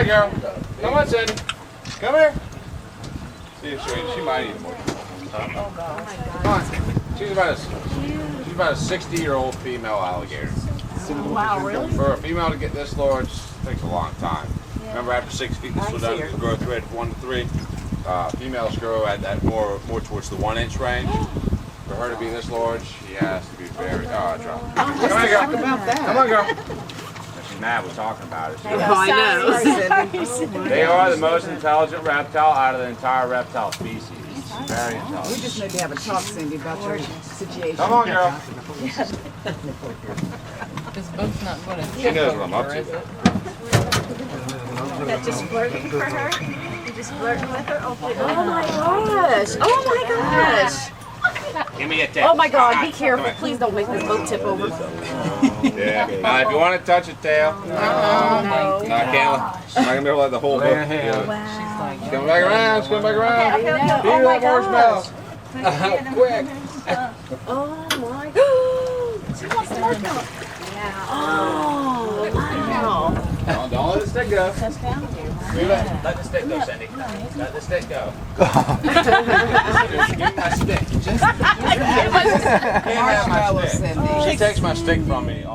here, girl. Come on, Cindy. Come here. See if she might need more. Come on. She's about a 60-year-old female alligator. Wow, really? For a female to get this large takes a long time. Yeah. Remember, after 6 feet, this will down to the growth rate of 1 to 3. Females grow at more towards the 1-inch range. For her to be this large, she has to be very. Drop. Come on, girl. Come on, girl. She's mad. We're talking about it. I know. They are the most intelligent reptile out of the entire reptile species. Very intelligent. We just need to have a talk, Cindy, about your situation. Come on, girl. This boat's not good. She knows what I'm up to. That just flirting for her? You just flirting with her? Oh my gosh. Oh my gosh. Give me a tip. Oh my God, be careful. Please don't make this boat tip over. Yeah. If you want to touch a tail. No, I can't. I'm not going to be able to let the whole boat. Wow. She's coming back around. She's coming back around. Oh my gosh. Quick. Oh my God. She wants to work out. Yeah. Oh, wow. Don't let the stick go. Just found you. Let the stick go, Cindy. Let the stick go. Give me my stick. Just give me my stick. Marshmallow, Cindy. She takes my stick from me.